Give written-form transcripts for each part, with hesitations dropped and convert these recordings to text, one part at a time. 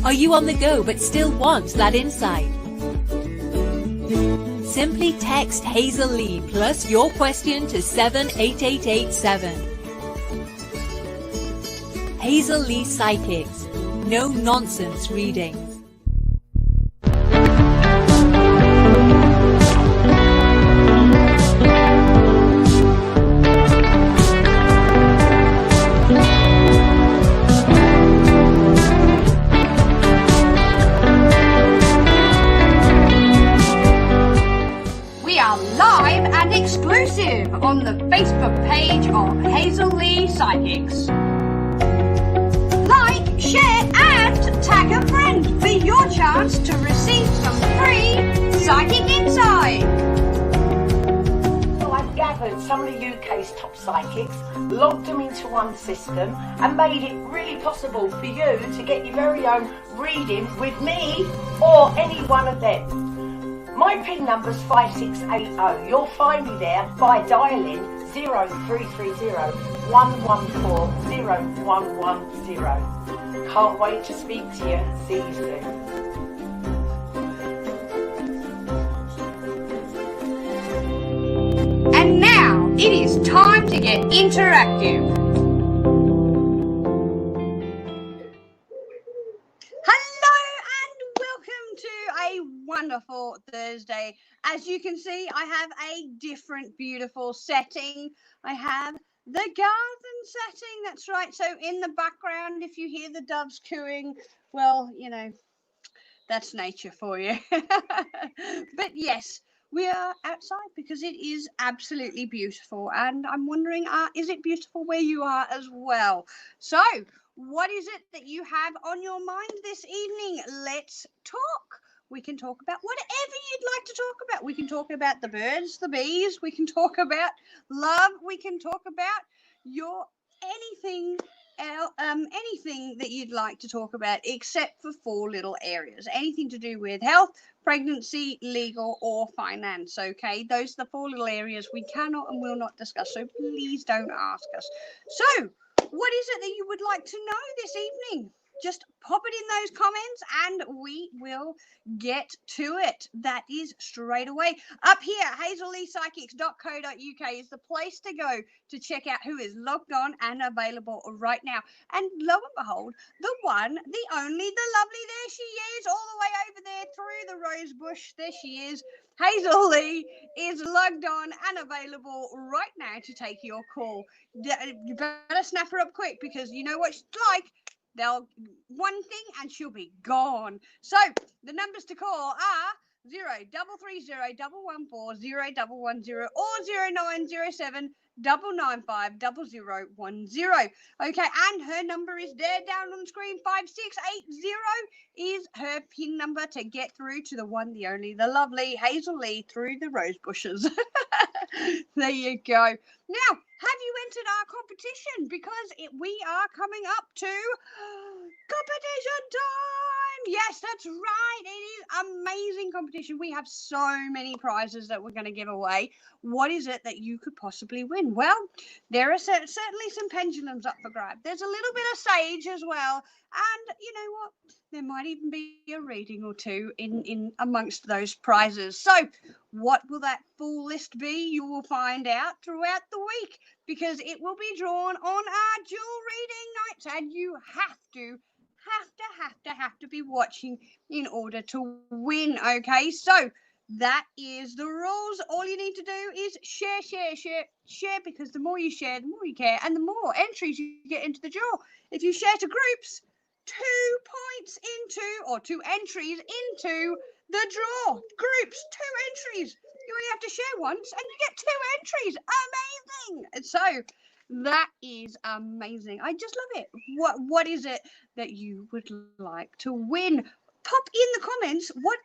Are you on the go but still want that insight? Simply text Hazel Lee plus your question to 78887. Hazel Lee Psychics. No nonsense readings. On the Facebook page of Hazel Lee Psychics. Like, share and tag a friend for your chance to receive some free psychic insight. So I've gathered some of the UK's top psychics, logged them into one system and made it really possible for you to get your very own reading with me or any one of them. My PIN number's 5680. You'll find me there by dialing 0330 114 0110. Can't wait to speak to you. See you soon. And now it is time to get interactive. Wonderful Thursday. As you can see, I have a different beautiful setting. I have the garden setting. That's right. So in the background, if you hear the doves cooing, well, you know, that's nature for you. But yes, we are outside because it is absolutely beautiful. And I'm wondering, is it beautiful where you are as well? So what is it that you have on your mind this evening? Let's talk. We can talk about whatever you'd like to talk about. We can talk about the birds, the bees. We can talk about love. We can talk about your anything that you'd like to talk about, except for 4 little areas. Anything to do with health, pregnancy, legal, or finance. Okay, those are the 4 little areas we cannot and will not discuss. So please don't ask us. So, what is it that you would like to know this evening? Just pop it in those comments and we will get to it. That is straight away. Up here, hazelleepsychics.co.uk is the place to go to check out who is logged on and available right now. And lo and behold, the one, the only, the lovely, there she is, all the way over there through the rose bush. There she is. Hazel Lee is logged on and available right now to take your call. You better snap her up quick because you know what she's like. They'll one thing and she'll be gone. So the numbers to call are 0330 114 0110 or 0907 995 0010. Okay, and her number is there down on the screen. 5680 is her PIN number to get through to the one, the only, the lovely Hazel Lee through the rose bushes. There you go. Now, have you entered our competition? Because we are coming up to competition time. Yes, that's right. It is amazing competition. We have so many prizes that we're going to give away. What is it that you could possibly win? Well, there are certainly some pendulums up for grab. There's a little bit of sage as well. And you know what? There might even be a reading or two in amongst those prizes. So what will that full list be? You will find out throughout the week because it will be drawn on our dual reading nights. And you have to be watching in order to win. Okay, so that is the rules. All you need to do is share, because the more you share, the more you care, and the more entries you get into the draw. If you share to groups, 2 points into, or 2 entries into the draw. Groups, 2 entries. You only have to share once and you get 2 entries. Amazing. So that is amazing. I just love it. What is it that you would like to win? Pop in the comments what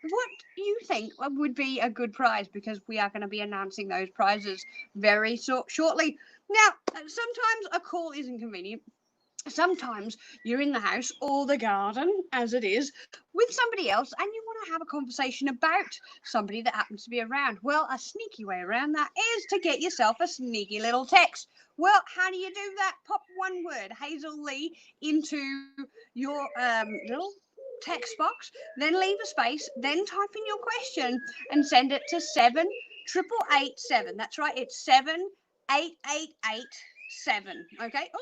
you think would be a good prize, because we are going to be announcing those prizes very shortly. Now, sometimes a call isn't convenient. Sometimes you're in the house or the garden, as it is, with somebody else, and you want to to have a conversation about somebody that happens to be around. Well, a sneaky way around that is to get yourself a sneaky little text. Well, how do you do that? Pop one word, Hazel Lee, into your little text box, then leave a space, then type in your question and send it to 78887. That's right, it's 78887. Okay. Oh,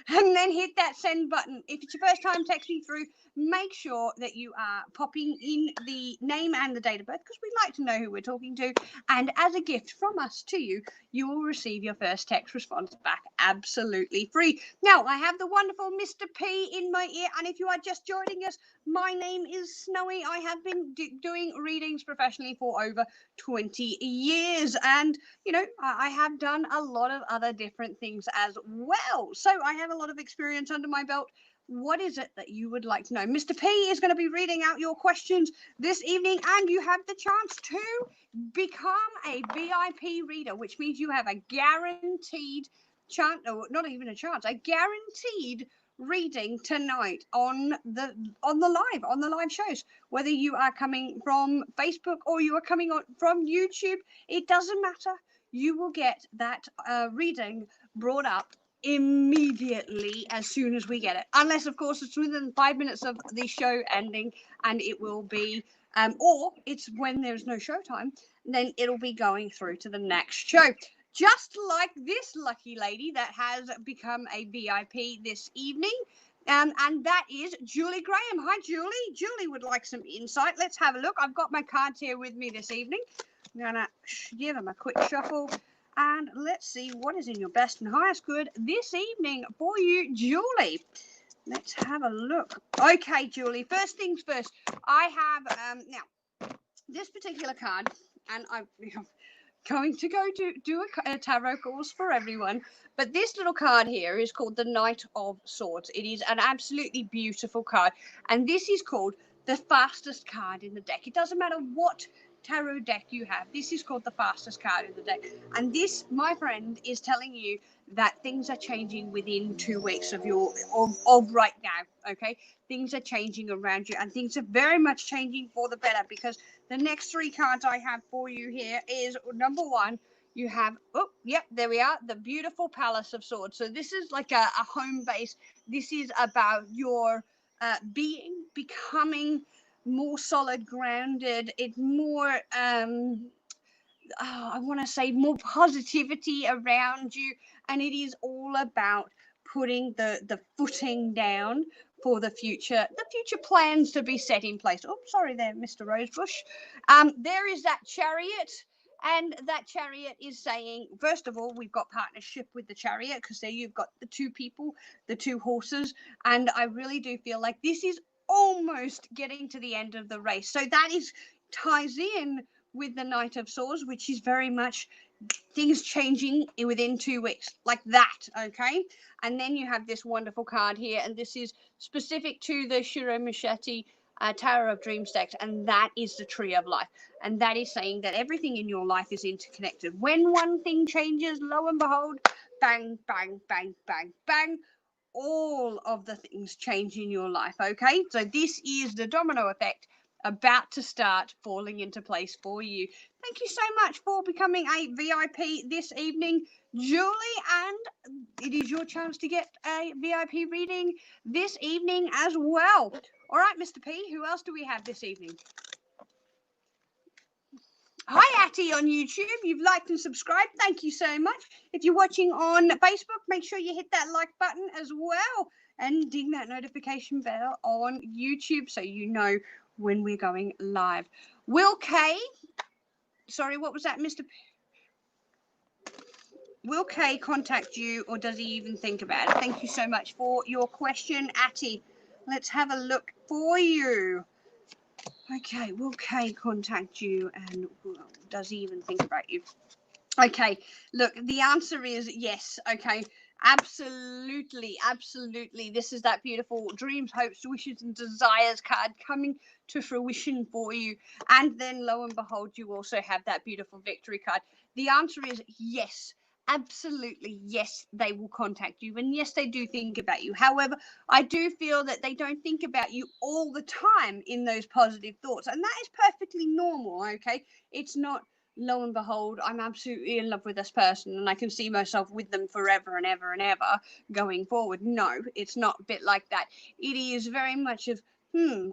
and then hit that send button. If it's your first time texting through, make sure that you are popping in the name and the date of birth, because we'd like to know who we're talking to. And as a gift from us to you, you will receive your first text response back absolutely free. Now, I have the wonderful Mr. P in my ear, and if you are just joining us, my name is Snowy. I have been doing readings professionally for over 20 years, and you know, I have done a lot of other different things as well. So I have a lot of experience under my belt. What is it that you would like to know? Mr. P is going to be reading out your questions this evening, and you have the chance to become a VIP reader, which means you have a guaranteed chance, or not even a chance, a guaranteed reading tonight on the live shows. Whether you are coming from Facebook or you are coming on from YouTube, it doesn't matter. You will get that reading brought up immediately as soon as we get it, unless of course it's within 5 minutes of the show ending, and it will be or it's when there's no show time, then it'll be going through to the next show, just like this lucky lady that has become a VIP this evening. And that is Julie Graham. Hi, Julie. Julie would like some insight. Let's have a look. I've got my cards here with me this evening. I'm going to give them a quick shuffle. And let's see what is in your best and highest good this evening for you, Julie. Let's have a look. Okay, Julie, first things first. I have, now, this particular card, and I'm going to go to do a tarot course for everyone. But this little card here is called the Knight of Swords. It is an absolutely beautiful card. And this is called the fastest card in the deck. It doesn't matter what tarot deck you have. This is called the fastest card in the deck. And this, my friend, is telling you that things are changing within 2 weeks of right now. Okay, things are changing around you, and things are very much changing for the better, because the next 3 cards I have for you here is number 1. You have, oh, yep, there we are, the beautiful Palace of Swords. So this is like a home base. This is about your becoming more solid, grounded. It's more, I want to say more positivity around you. And it is all about putting the footing down for the future plans to be set in place. Oh, sorry there, Mr. Rosebush. There is that Chariot. And that Chariot is saying, first of all, we've got partnership with the Chariot, because there you've got the 2 people, the 2 horses. And I really do feel like this is almost getting to the end of the race. So that ties in with the Knight of Swords, which is very much things changing within 2 weeks, like that. Okay. And then you have this wonderful card here, and this is specific to the Shiro Machete Tower of Dreams deck, and that is the Tree of Life. And that is saying that everything in your life is interconnected. When one thing changes, lo and behold, bang, bang, bang, bang, bang, all of the things change in your life. Okay, so this is the domino effect about to start falling into place for you. Thank you so much for becoming a VIP this evening, Julie, and it is your chance to get a VIP reading this evening as well. All right, Mr. P, who else do we have this evening? Hi, Atty on YouTube. You've liked and subscribed. Thank you so much. If you're watching on Facebook, make sure you hit that like button as well, and ding that notification bell on YouTube so you know when we're going live. Will K, sorry, what was that, Mr. P? Will K contact you, or does he even think about it? Thank you so much for your question, Atty. Let's have a look for you. Okay, will Kay contact you, and does he even think about you? Okay, look, the answer is yes. Okay, absolutely, absolutely. This is that beautiful dreams, hopes, wishes, and desires card coming to fruition for you. And then lo and behold, you also have that beautiful victory card. The answer is yes. absolutely, yes, they will contact you, and yes, they do think about you. However, I do feel that they don't think about you all the time in those positive thoughts, and that is perfectly normal. Okay, it's not, lo and behold, I'm absolutely in love with this person and I can see myself with them forever and ever and ever going forward. No, it's not a bit like that. It is very much of,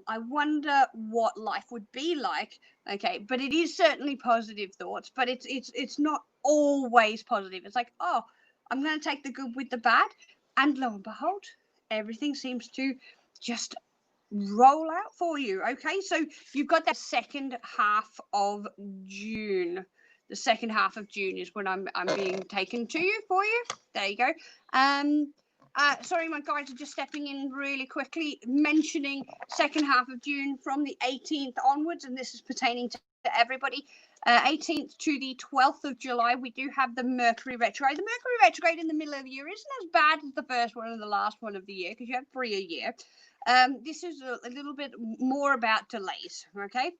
I wonder what life would be like. Okay, but it is certainly positive thoughts, but it's not always positive. It's like, oh, I'm going to take the good with the bad, and lo and behold, everything seems to just roll out for you. Okay, so you've got that second half of June. The second half of June is when I'm being taken to you for you. There you go. Sorry, my guys are just stepping in really quickly, mentioning second half of June from the 18th onwards, and this is pertaining to everybody. 18th to the 12th of July, we do have the Mercury retrograde. The Mercury retrograde in the middle of the year isn't as bad as the first one and the last one of the year, because you have 3 a year. This is a little bit more about delays, okay?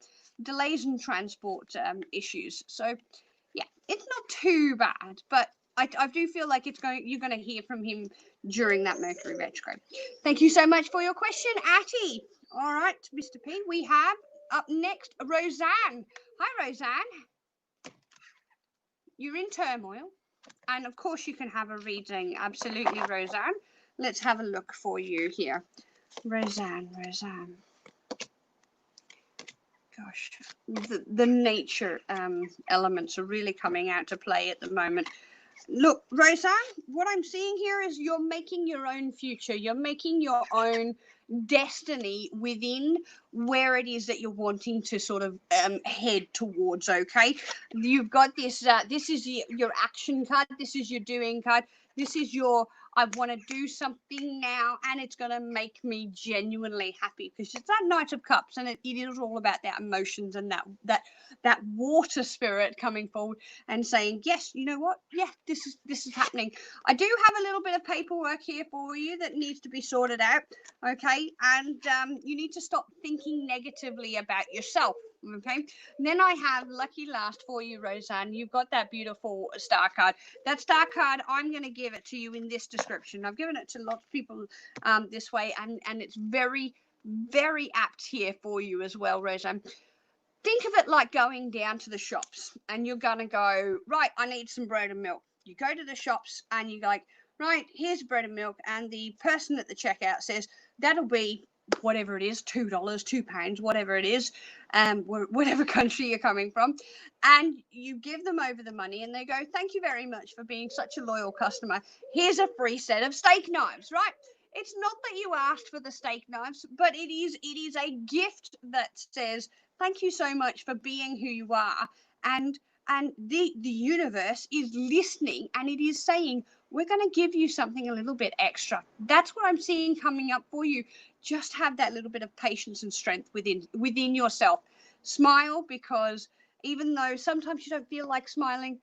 Delays and transport issues. So, yeah, it's not too bad, but I do feel like you're going to hear from him during that Mercury retrograde. Thank you so much for your question, Atty. All right, Mr. P. We have up next Roseanne. Hi, Roseanne. You're in turmoil, and of course you can have a reading. Absolutely, Roseanne. Let's have a look for you here. Roseanne. Gosh, the nature elements are really coming out to play at the moment. Look, Roseanne, what I'm seeing here is you're making your own future. You're making your own destiny within where it is that you're wanting to sort of head towards. Okay, you've got this. This is your action card. This is your doing card. This is your, I want to do something now and it's going to make me genuinely happy, because it's that Knight of Cups, and it is all about that emotions and that water spirit coming forward and saying, yes, you know what? Yeah, this is happening. I do have a little bit of paperwork here for you that needs to be sorted out. Okay. And you need to stop thinking negatively about yourself. Okay, and then I have lucky last for you, Roseanne. You've got that beautiful star card. That star card, I'm going to give it to you in this description. I've given it to lots of people this way, and it's very, very apt here for you as well, Roseanne. Think of it like going down to the shops, and you're going to go, right, I need some bread and milk. You go to the shops and you're like, right, here's bread and milk, and the person at the checkout says, that'll be whatever it is, $2, £2, whatever it is, whatever country you're coming from, and you give them over the money, and they go, thank you very much for being such a loyal customer. Here's a free set of steak knives, right? It's not that you asked for the steak knives, but it is a gift that says, thank you so much for being who you are, and the universe is listening, and it is saying, we're going to give you something a little bit extra. That's what I'm seeing coming up for you. Just have that little bit of patience and strength within yourself. Smile, because even though sometimes you don't feel like smiling,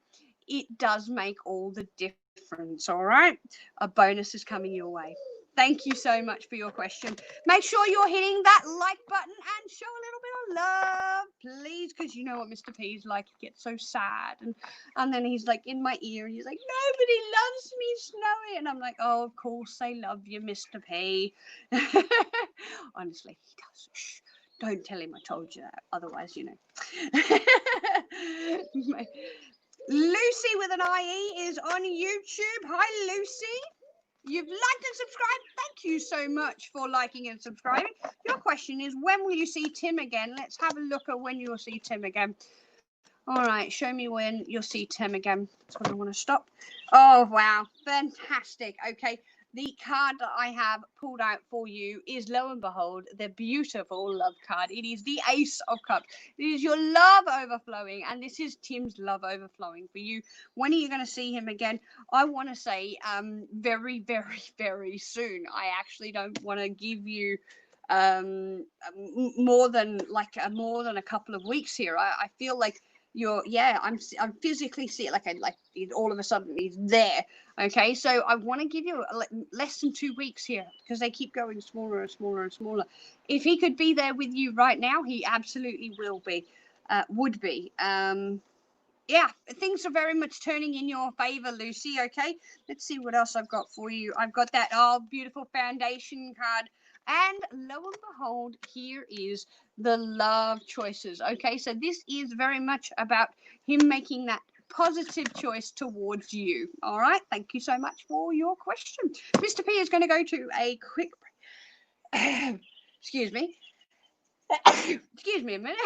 it does make all the difference. All right, a bonus is coming your way. Thank you so much for your question. Make sure you're hitting that like button and show a little bit of love, please, because you know what Mr. P is like. He gets so sad, and then he's like in my ear, and he's like, nobody loves me, Snowy. And I'm like, oh, of course they love you, Mr. P. Honestly, he does. Shh, don't tell him I told you that. Otherwise, you know. Lucy with an IE is on YouTube. Hi, Lucy. You've liked and subscribed. Thank you so much for liking and subscribing. Your question is, when will you see Tim again? Let's have a look at when you'll see Tim again. All right, show me when you'll see Tim again. That's when I want to stop. Oh, wow. Fantastic. Okay. The card that I have pulled out for you is, lo and behold, the beautiful love card. It is the Ace of Cups. It is your love overflowing, and this is Tim's love overflowing for you. When are you going to see him again? I want to say very, very, very soon. I actually don't want to give you more than a couple of weeks here. I feel like I'm physically seeing like all of a sudden he's there. Okay, so I want to give you less than 2 weeks here, because they keep going smaller and smaller and smaller. If he could be there with you right now, he absolutely would be. Yeah, things are very much turning in your favor, Lucy. Okay, let's see what else I've got for you. I've got that beautiful foundation card, and lo and behold, here is the love choices. Okay, so this is very much about him making that positive choice towards you. All right, thank you so much for your question. Mr. P is going to go to a quick excuse me. Excuse me a minute.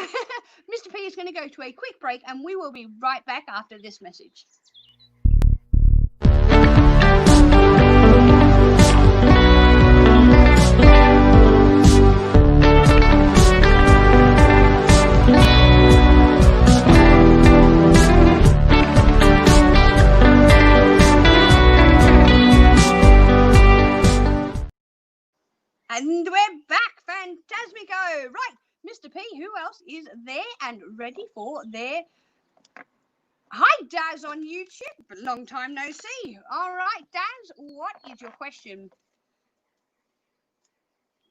Mr. P is going to go to a quick break, and we will be right back after this message. And we're back. Fantasmico. Right, Mr. P, who else is there and ready for their... Hi, Daz on YouTube. Long time no see. All right, Daz, what is your question?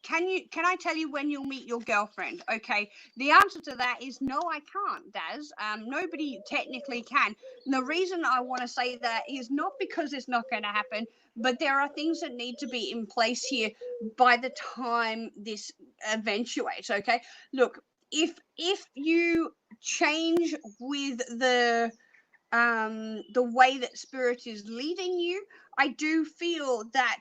Can I tell you when you'll meet your girlfriend? Okay, the answer to that is no, I can't, Daz. Nobody technically can. And the reason I want to say that is not because it's not going to happen, but there are things that need to be in place here by the time this eventuates. Okay, look, if you change with the way that spirit is leading you, I do feel that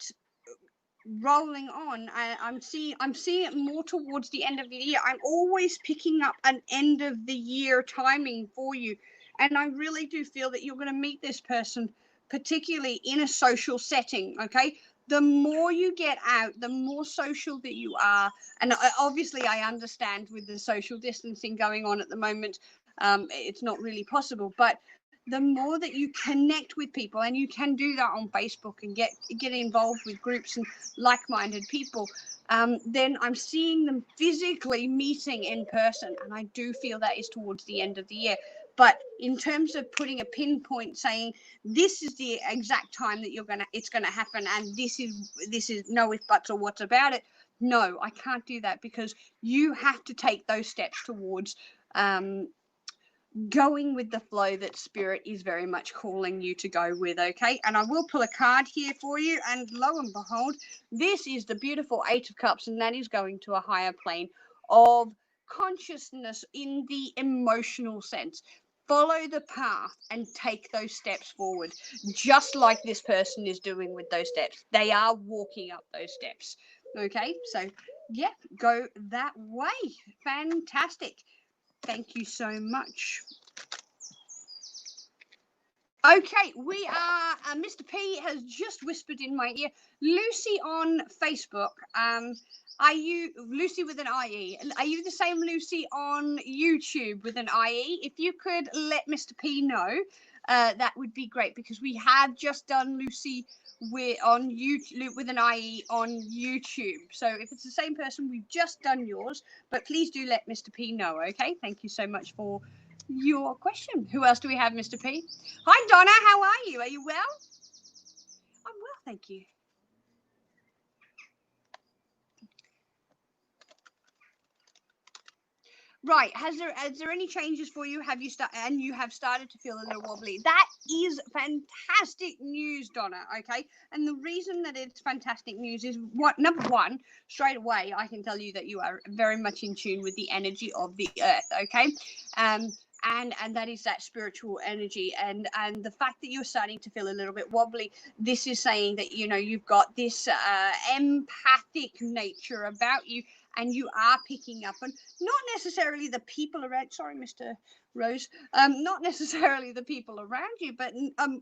rolling on, I'm seeing it more towards the end of the year. I'm always picking up an end of the year timing for you, and I really do feel that you're going to meet this person, particularly in a social setting. Okay, the more you get out, the more social that you are, and obviously I understand with the social distancing going on at the moment, it's not really possible, but the more that you connect with people, and you can do that on Facebook and get involved with groups and like-minded people, then I'm seeing them physically meeting in person, and I do feel that is towards the end of the year. But in terms of putting a pinpoint saying this is the exact time that it's gonna happen, and this is no if buts or what's about it, no, I can't do that, because you have to take those steps towards going with the flow that spirit is very much calling you to go with. Okay, and I will pull a card here for you, and lo and behold, this is the beautiful Eight of Cups, and that is going to a higher plane of consciousness in the emotional sense. Follow the path and take those steps forward, just like this person is doing with those steps. They are walking up those steps. Okay, so yeah, go that way. Fantastic. Thank you so much. Okay, we are, Mr. P has just whispered in my ear, Lucy on Facebook, are you, Lucy with an IE, are you the same Lucy on YouTube with an IE? If you could let Mr. P know, that would be great, because we have just done Lucy on YouTube with an IE on YouTube. So if it's the same person, we've just done yours, but please do let Mr. P know. Okay, thank you so much for your question. Who else do we have, Mr. P? Hi, Donna, how are you? Are you well? I'm well, thank you. Right, has there any changes for you? Have you you have started to feel a little wobbly? That is fantastic news, Donna. Okay, and the reason that it's fantastic news is number one, straight away I can tell you that you are very much in tune with the energy of the earth. Okay, and that is that spiritual energy, and the fact that you're starting to feel a little bit wobbly, this is saying that you've got this empathic nature about you, and you are picking up, and not necessarily the people around, sorry, Mr. Rose, not necessarily the people around you, but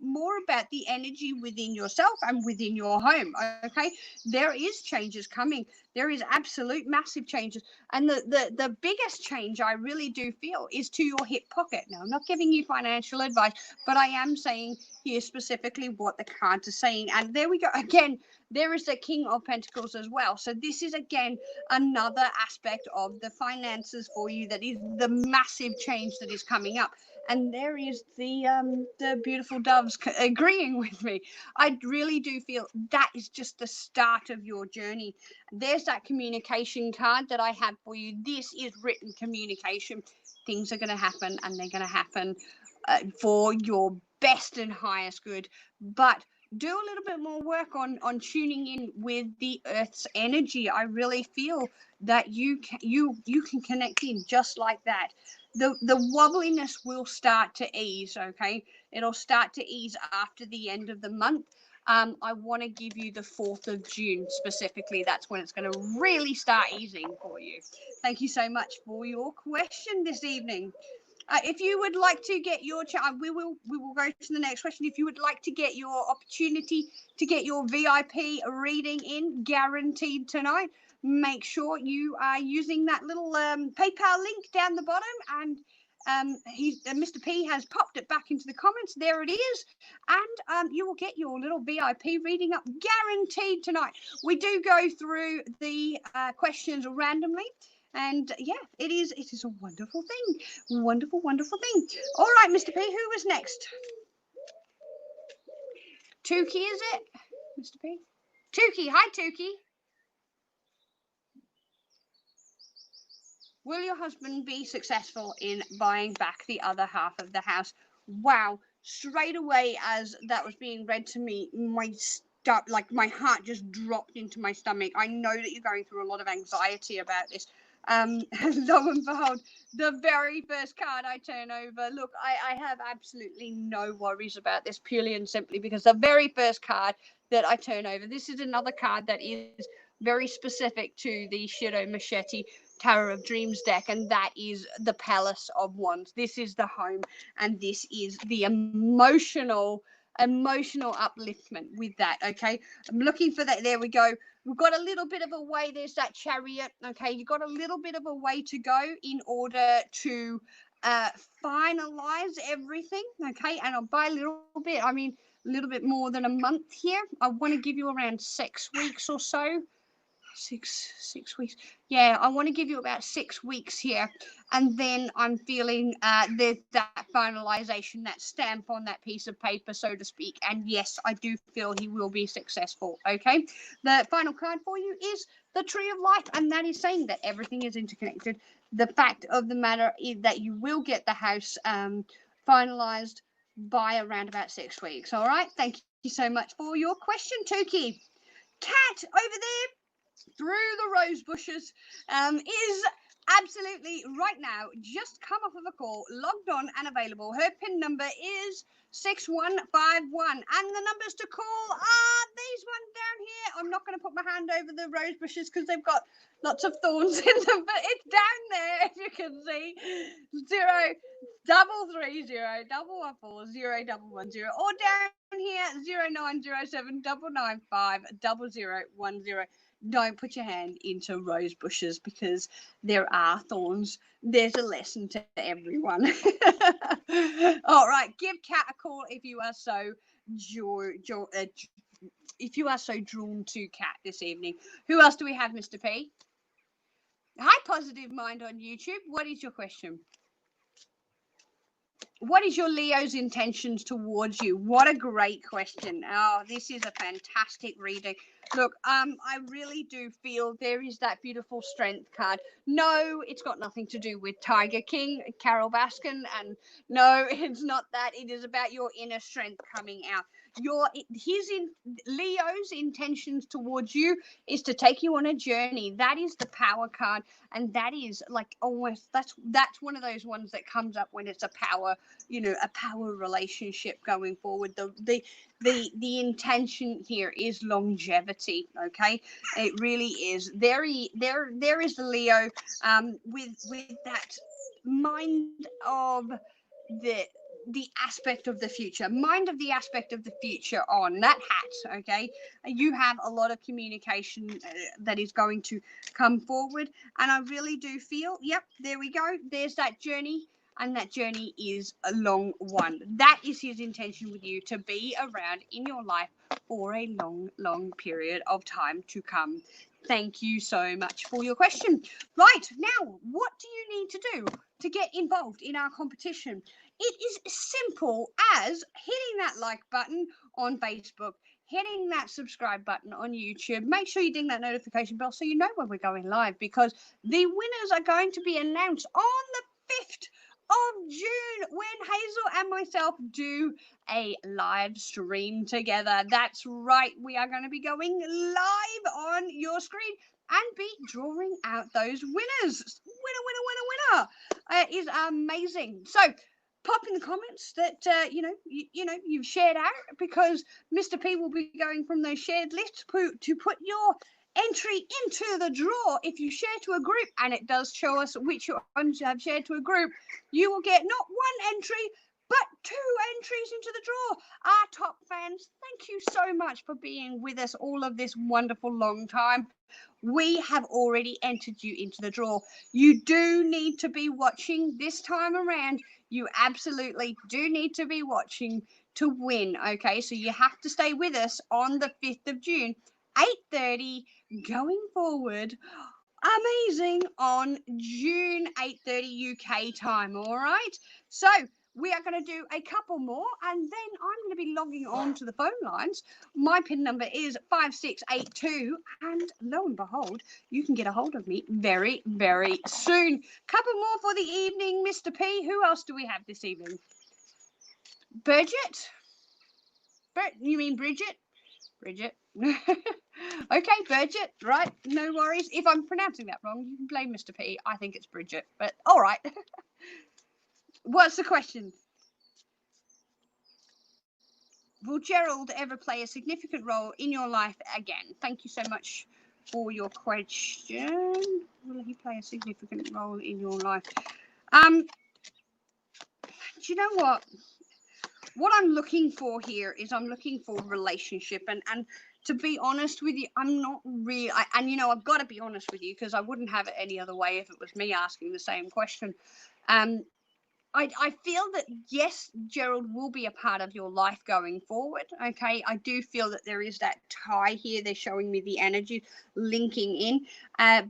more about the energy within yourself and within your home. Okay, there is changes coming. There is absolute massive changes, and the biggest change I really do feel is to your hip pocket. Now, I'm not giving you financial advice, but I am saying here specifically what the cards are saying, and there we go again. There is the King of Pentacles as well. So this is, again, another aspect of the finances for you that is the massive change that is coming up. And there is the beautiful doves agreeing with me. I really do feel that is just the start of your journey. There's that communication card that I have for you. This is written communication. Things are going to happen, and they're going to happen for your best and highest good. But do a little bit more work on tuning in with the Earth's energy. I really feel that you can connect in just like that. The wobbliness will start to ease. Okay, it'll start to ease after the end of the month. I want to give you the 4th of June specifically. That's when it's going to really start easing for you. Thank you so much for your question this evening. If you would like to get your we will go to the next question. If you would like to get your opportunity to get your VIP reading in guaranteed tonight, make sure you are using that little PayPal link down the bottom, and Mr. P has popped it back into the comments. There it is, and you will get your little VIP reading up guaranteed tonight. We do go through the questions randomly. And yeah, it is a wonderful thing. Wonderful thing. All right, Mr. P, who was next? Tukey, is it? Mr. P? Tukey, hi Tukey. Will your husband be successful in buying back the other half of the house? Wow, straight away as that was being read to me, my heart just dropped into my stomach. I know that you're going through a lot of anxiety about this. Lo and behold, the very first card I turn over, look, I have absolutely no worries about this, purely and simply because the very first card that I turn over, this is another card that is very specific to the Shiro Machete Tower of Dreams deck, and that is the Palace of Wands. This is the home, and this is the emotional upliftment with that. Okay, I'm looking for that. There we go. We've got a little bit of a way. There's that Chariot. Okay, you've got a little bit of a way to go in order to finalize everything. Okay, and by a little bit, I mean a little bit more than a month here. I want to give you around 6 weeks or so. Six weeks. Yeah, I want to give you about 6 weeks here, and then I'm feeling there's that finalization, that stamp on that piece of paper, so to speak. And yes, I do feel he will be successful. Okay, the final card for you is the Tree of Life, and that is saying that everything is interconnected. The fact of the matter is that you will get the house finalized by around about 6 weeks. All right, thank you so much for your question, Tukey. Cat over there through the rose bushes is absolutely right now just come off of a call, logged on and available. Her PIN number is 6151, and the numbers to call are these ones down here. I'm not going to put my hand over the rose bushes because they've got lots of thorns in them, but it's down there, if you can see. 033301140 or down here 0907995010. Don't put your hand into rose bushes because there are thorns. There's a lesson to everyone. All right, give Kat a call if you are so drawn to Kat this evening. Who else do we have, Mr. P? Hi, Positive Mind on YouTube. What is your question? What is your Leo's intentions towards you? What a great question. Oh, this is a fantastic reading. Look, I really do feel there is that beautiful strength card. No, it's got nothing to do with Tiger King, Carol Baskin, and no, it's not that. It is about your inner strength coming out. Leo's intentions towards you is to take you on a journey. That is the power card, and that is like almost that's one of those ones that comes up when it's a power relationship going forward. The intention here is longevity. Okay, it really is. There is the Leo with that mind of the aspect of the future, on that hat. Okay, you have a lot of communication that is going to come forward, and I really do feel, yep, there we go, there's that journey, and that journey is a long one. That is his intention with you, to be around in your life for a long period of time to come. Thank you so much for your question. Right, now, what do you need to do to get involved in our competition? It is simple as hitting that like button on Facebook, hitting that subscribe button on YouTube. Make sure you ding that notification bell so you know when we're going live, because the winners are going to be announced on the 5th of June when Hazel and myself do a live stream together. That's right, we are going to be going live on your screen and be drawing out those winners. Winner. It is amazing. So pop in the comments that you've shared out, because Mr. P will be going from those shared lists to put your entry into the draw. If you share to a group, and it does show us which ones you have shared to a group, you will get not one entry but 2 entries into the draw. Our top fans, thank you so much for being with us all of this wonderful long time. We have already entered you into the draw. You do need to be watching this time around. You absolutely do need to be watching to win. Okay, so you have to stay with us on the 5th of June, 8:30 going forward. Amazing, on June 8:30 UK time. All right, so we are going to do a couple more, and then I'm going to be logging on to the phone lines. My PIN number is 5682, and lo and behold, you can get a hold of me very, very soon. Couple more for the evening, Mr. P. Who else do we have this evening? Bridget? You mean Bridget? Bridget. Okay, Bridget, right, no worries. If I'm pronouncing that wrong, you can blame Mr. P. I think it's Bridget, but all right. What's the question? Will Gerald ever play a significant role in your life again? Thank you so much for your question. Will he play a significant role in your life? Do you know what? What I'm looking for here is I'm looking for relationship, and to be honest with you, I'm not really, and you know, I've got to be honest with you, because I wouldn't have it any other way if it was me asking the same question. I feel that, yes, Gerald will be a part of your life going forward. Okay, I do feel that there is that tie here. They're showing me the energy linking in,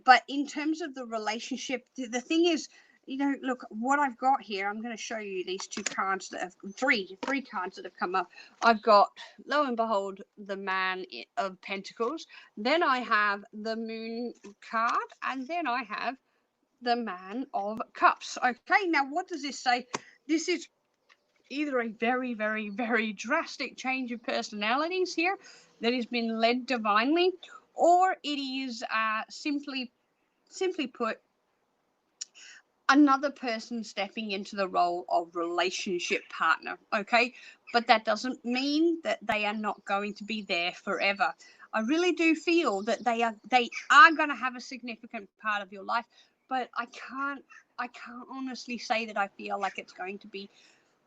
but in terms of the relationship, the thing is, you know, look what I've got here. I'm going to show you these 2 cards that have three cards that have come up. I've got, lo and behold, the Man of Pentacles. Then I have the Moon card, and then I have the Man of Cups. Okay, now what does this say? This is either a very, very, very drastic change of personalities here that has been led divinely, or it is simply put, another person stepping into the role of relationship partner. Okay, but that doesn't mean that they are not going to be there forever. I really do feel that they are going to have a significant part of your life, but I can't honestly say that I feel like it's going to be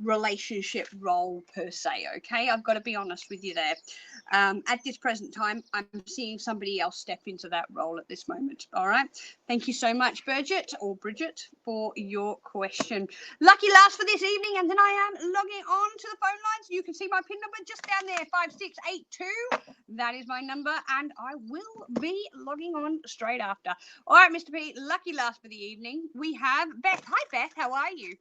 relationship role per se. Okay, I've got to be honest with you there. At this present time, I'm seeing somebody else step into that role at this moment. All right, thank you so much, Bridget, for your question. Lucky last for this evening, and then I am logging on to the phone lines. You can see my PIN number just down there, 5682. That is my number, and I will be logging on straight after. All right, Mr. P, lucky last for the evening. We have Beth. Hi, Beth, how are you?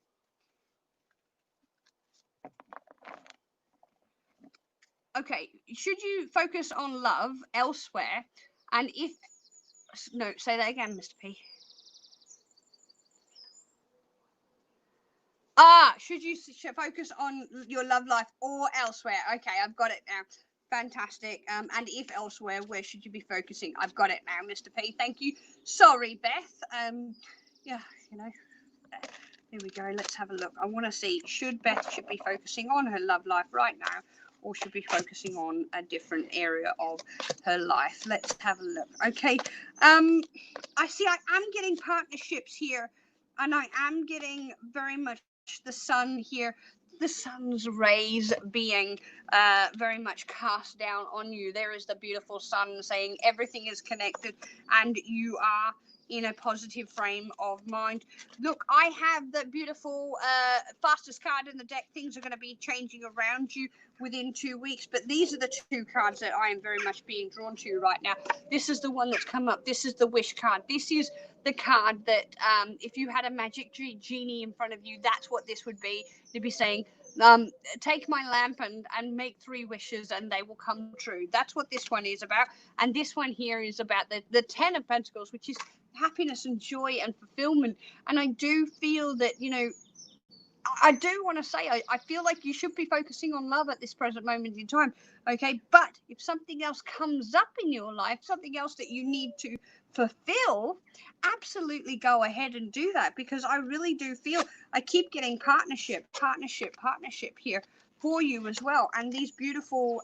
Okay, should you focus on love elsewhere? And if, no, say that again, Mr. P. Should you focus on your love life or elsewhere? Okay, I've got it now. Fantastic. And if elsewhere, where should you be focusing? I've got it now, Mr. P. Thank you. Sorry, Beth. Yeah, you know, here we go. Let's have a look. I want to see, Beth should be focusing on her love life right now, or should be focusing on a different area of her life. Let's have a look. Okay. I see I am getting partnerships here, and I am getting very much the sun here. The sun's rays being very much cast down on you. There is the beautiful sun saying everything is connected, and you are in a positive frame of mind. Look, I have the beautiful fastest card in the deck. Things are going to be changing around you within 2 weeks, but these are the 2 cards that I am very much being drawn to right now. This is the one that's come up. This is the wish card. This is the card that if you had a magic genie in front of you, that's what this would be. They'd be saying, take my lamp and make 3 wishes and they will come true. That's what this one is about. And this one here is about the 10 of Pentacles, which is happiness and joy and fulfillment. And I do feel that, you know, I do want to say, I feel like you should be focusing on love at this present moment in time, okay? But if something else comes up in your life, something else that you need to fulfill, absolutely go ahead and do that, because I really do feel, I keep getting partnership here for you as well. And these beautiful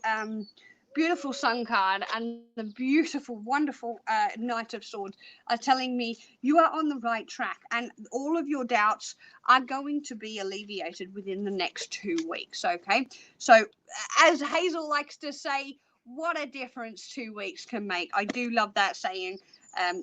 Sun card and the beautiful, wonderful Knight of Swords are telling me you are on the right track, and all of your doubts are going to be alleviated within the next 2 weeks, okay? So as Hazel likes to say, what a difference 2 weeks can make. I do love that saying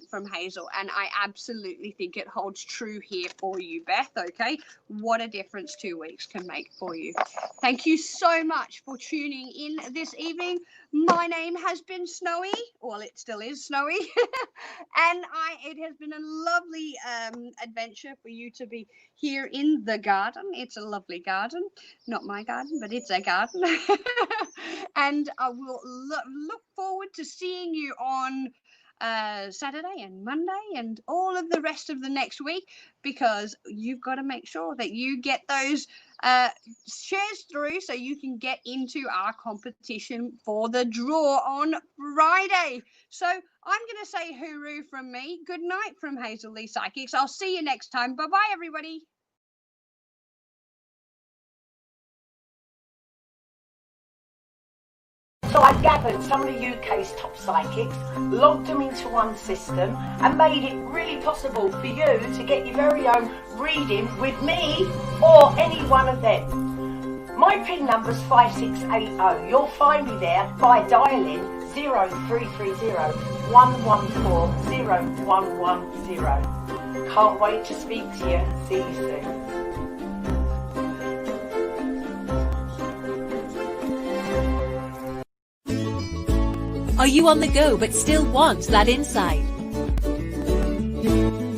from Hazel, and I absolutely think it holds true here for you, Beth, okay? What a difference 2 weeks can make for you. Thank you so much for tuning in this evening. My name has been Snowy. Well, it still is Snowy. And it has been a lovely adventure for you to be here in the garden. It's a lovely garden. Not my garden, but it's a garden. And I will look forward to seeing you on Saturday and Monday and all of the rest of the next week, because you've got to make sure that you get those shares through so you can get into our competition for the draw on Friday. So I'm going to say hooroo from me. Good night from Hazel Lee Psychics. I'll see you next time. Bye-bye, everybody. So I gathered some of the UK's top psychics, logged them into one system and made it really possible for you to get your very own reading with me or any one of them. My PIN number's 5680. You'll find me there by dialing 0330 114 0110. Can't wait to speak to you. See you soon. Are you on the go but still want that insight?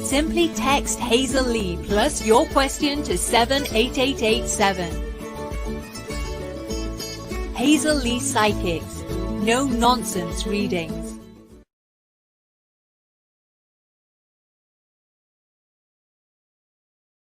Simply text Hazel Lee plus your question to 78887. Hazel Lee Psychics. No nonsense readings.